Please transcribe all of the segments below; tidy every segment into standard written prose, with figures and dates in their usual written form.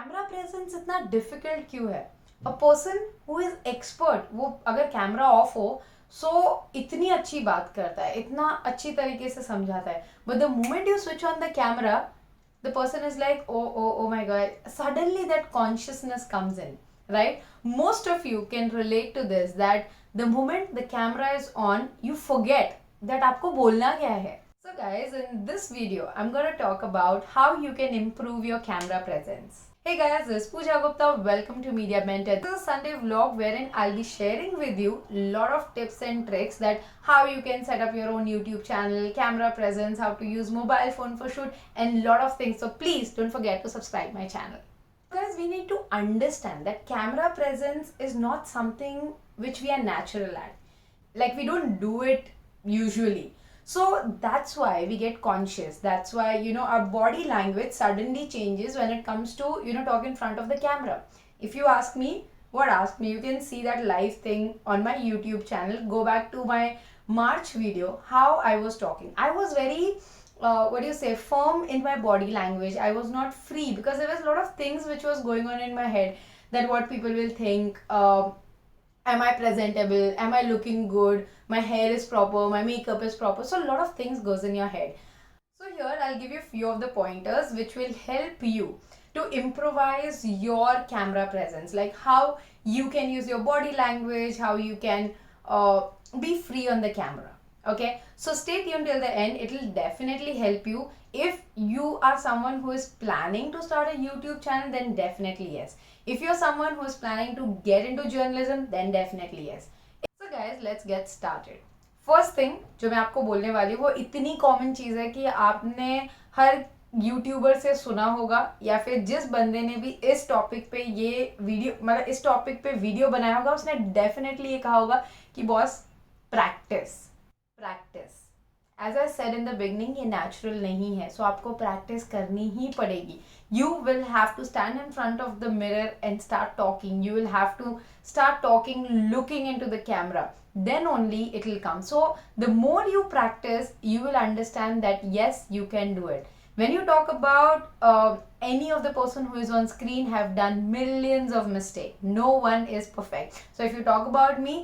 Camera presence इतना difficult क्यों है? A person who is expert, वो अगर कैमरा ऑफ हो सो इतनी अच्छी बात करता है, इतना अच्छी तरीके से समझाता है, but the moment you switch on the camera the person is like, oh my god, suddenly that consciousness comes in, right? Most of you can relate to this, that the moment the camera is on you forget that आपको बोलना क्या है. So guys, in this video I'm going to talk about how you can improve your camera presence. Hey guys, this is Pooja Gupta. Welcome to Media Mentor. This is a Sunday vlog wherein I'll be sharing with you a lot of tips and tricks that how you can set up your own YouTube channel, camera presence, how to use mobile phone for shoot, and lot of things. So please don't forget to subscribe my channel. Guys, we need to understand that camera presence is not something which we are natural at. Like we don't do it usually. So that's why we get conscious. That's why, our body language suddenly changes when it comes to, talk in front of the camera. If you ask me, you can see that live thing on my YouTube channel. Go back to my March video, how I was talking. I was very firm in my body language. I was not free because there was a lot of things which was going on in my head, that what people will think, am I presentable, am I looking good, my hair is proper, my makeup is proper. So a lot of things goes in your head. So here I'll give you a few of the pointers which will help you to improvise your camera presence, like how you can use your body language, how you can be free on the camera. Okay, so stay tuned till the end. It will definitely help you. If you are someone who is planning to start a YouTube channel, then definitely yes. If you're someone who is planning to get into journalism, then definitely yes. So guys, let's get started. First thing जो मैं आपको बोलने वाली हूँ वो इतनी common चीज़ है कि आपने हर यूट्यूबर से सुना होगा, या फिर जिस बंदे ने भी इस टॉपिक पे ये वीडियो, मतलब इस टॉपिक पे वीडियो बनाया होगा, उसने डेफिनेटली ये कहा होगा कि boss, practice practice. As I said in the beginning, ये नेचुरल नहीं है, सो आपको प्रैक्टिस करनी ही पड़ेगी. You will have to stand in front of the mirror and start talking. You will have to start talking looking into the camera. Then only it will come. So the more you practice, you will understand that yes, you can do it. When you talk about any of the person who is on screen have done millions of mistakes. No one is perfect. So if you talk about me,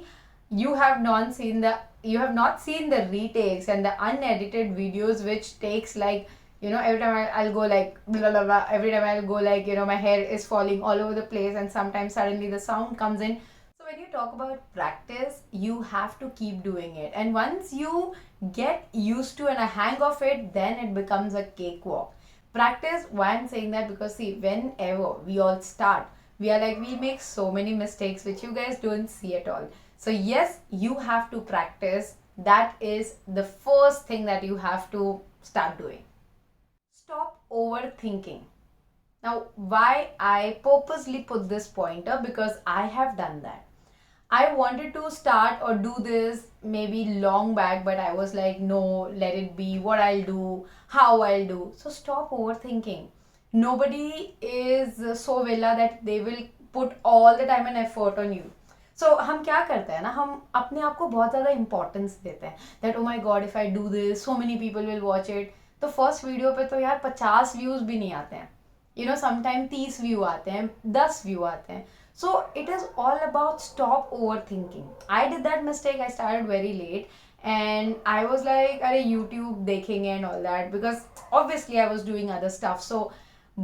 you have not seen the retakes and the unedited videos which takes like, every time I'll go like blah, blah, blah. Every time I'll go like, my hair is falling all over the place, and sometimes suddenly the sound comes in. So when you talk about practice, you have to keep doing it, and once you get used to and a hang of it, then it becomes a cakewalk. Practice, why I'm saying that, because see, whenever we all start, we make so many mistakes which you guys don't see at all. So yes, you have to practice. That is the first thing that you have to start doing. Stop overthinking. Now, why I purposely put this pointer, because I have done that. I wanted to start or do this maybe long back, but I was like, no, let it be, what I'll do, how I'll do. So stop overthinking. Nobody is so villa that they will put all the time and effort on you. So हम क्या करते हैं ना, हम अपने आप को बहुत ज़्यादा इंपॉर्टेंस देते हैं, that oh my god, if I do this, so many people will watch it. तो फर्स्ट वीडियो पे तो यार 50 व्यूज भी नहीं आते हैं, समटाइम 30 व्यू आते हैं, 10 व्यू आते हैं. So it is all about stop over thinking. I did that mistake. I started very late and I was like, अरे YouTube देखेंगे and all that, because obviously I was doing other stuff. So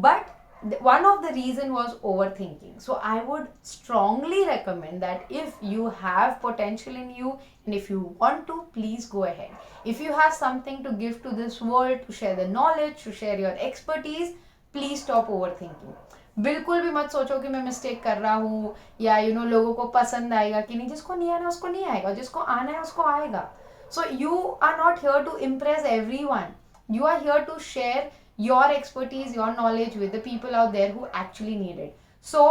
but one of the reason was overthinking. So I would strongly recommend that if you have potential in you and if you want to, please go ahead. If you have something to give to this world, to share the knowledge, to share your expertise, please stop overthinking. बिल्कुल भी मत सोचो कि मैं mistake कर रहा हूँ, या लोगों को पसंद आएगा कि नहीं. जिसको नहीं आना उसको नहीं आएगा, जिसको आना है उसको आएगा. So you are not here to impress everyone. You are here to share your expertise, your knowledge with the people out there who actually need it. So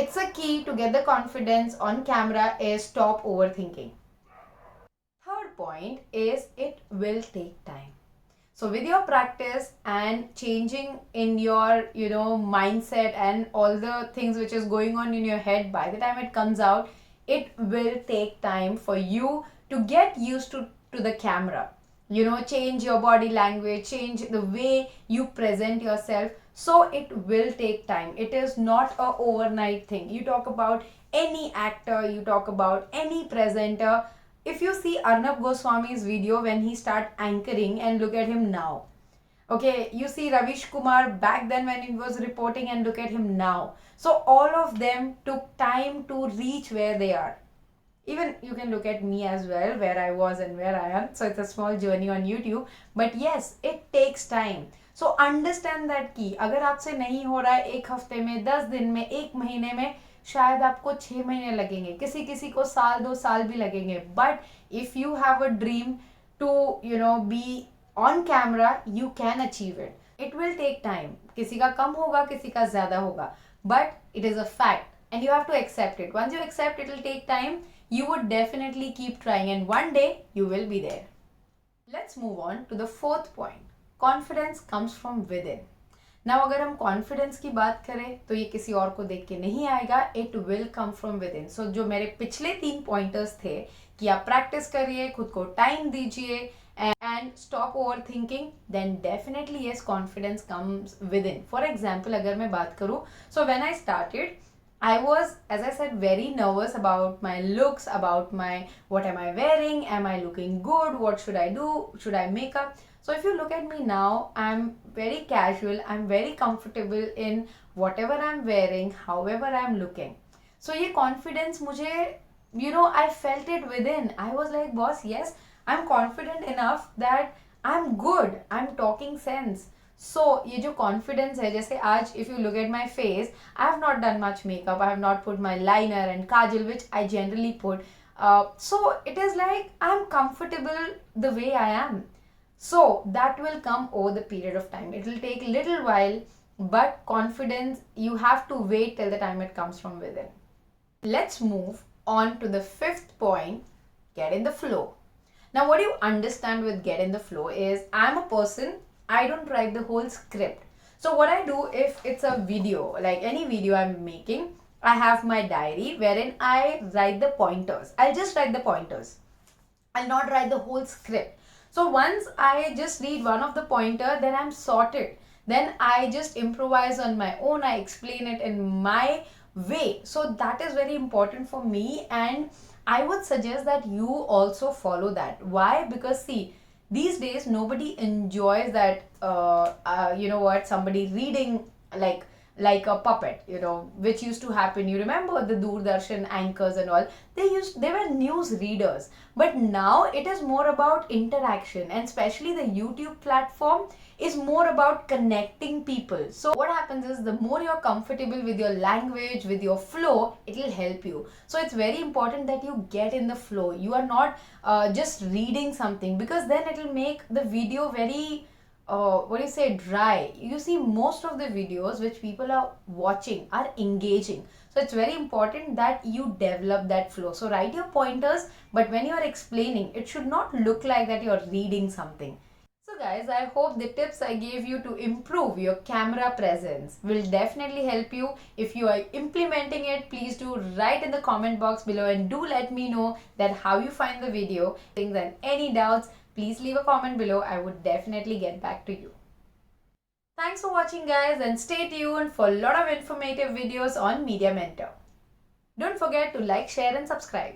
it's a key to get the confidence on camera is stop overthinking. Third point is it will take time. So with your practice and changing in your mindset and all the things which is going on in your head, by the time it comes out, it will take time for you to get used to the camera. Change your body language, change the way you present yourself. So it will take time. It is not a overnight thing. You talk about any actor, you talk about any presenter. If you see Arnab Goswami's video when he start anchoring and look at him now. Okay, you see Ravish Kumar back then when he was reporting and look at him now. So all of them took time to reach where they are. Even you can look at me as well, where I was and where I am. So it's a small journey on YouTube. But yes, it takes time. So understand that कि अगर आपसे नहीं हो रहा है 1 हफ्ते में, 10 दिन में, 1 महीने में, शायद आपको 6 महीने लगेंगे, किसी किसी को साल 2 साल भी लगेंगे. But if you have a dream to be on camera, you can achieve it. It will take time. किसी का कम होगा, किसी का ज़्यादा होगा. But it is a fact and you have to accept it. Once you accept, it will take time. You would definitely keep trying and one day you will be there. Let's move on to the fourth point. Confidence comes from within. Now अगर हम confidence की बात करें तो ये किसी और को देख के नहीं आएगा. It will come from within. So जो मेरे पिछले 3 pointers थे कि आप practice करिए, खुद को time दीजिए and stop overthinking, then definitely yes, confidence comes within. For example, अगर मैं बात करूँ, so when I started, I was, as I said, very nervous about my looks, about what am I wearing, am I looking good, what should I do, should I make up. So if you look at me now, I'm very casual, I'm very comfortable in whatever I'm wearing, however I'm looking. So ये confidence मुझे, I felt it within. I was like, boss, yes, I'm confident enough that I'm good, I'm talking sense. So ये जो confidence है, जैसे आज if you look at my face, I have not done much makeup, I have not put my liner and kajal which I generally put. So it is like I'm comfortable the way I am. So that will come over the period of time. It will take a little while, but confidence, you have to wait till the time it comes from within. Let's move on to the fifth point, get in the flow. Now what you understand with get in the flow is I'm a person, I don't write the whole script. So what I do, if it's a video, like any video I'm making, I have my diary wherein I write the pointers. I'll just write the pointers. I'll not write the whole script. So once I just read one of the pointer, then I'm sorted. Then I just improvise on my own. I explain it in my way. So that is very important for me, and I would suggest that you also follow that. Why? Because see, these days nobody enjoys that somebody reading like a puppet, which used to happen. You remember the Doordarshan anchors and all, they were news readers, but now it is more about interaction, and especially the YouTube platform is more about connecting people. So what happens is the more you're comfortable with your language, with your flow, it will help you. So it's very important that you get in the flow. You are not just reading something, because then it will make the video very dry. You see, most of the videos which people are watching are engaging. So it's very important that you develop that flow. So write your pointers, but when you are explaining, it should not look like that you're reading something. So guys, I hope the tips I gave you to improve your camera presence will definitely help you. If you are implementing it, please do write in the comment box below and do let me know that how you find the video. And any doubts, please leave a comment below. I would definitely get back to you. Thanks for watching guys, and stay tuned for a lot of informative videos on Media Mentor. Don't forget to like, share and subscribe.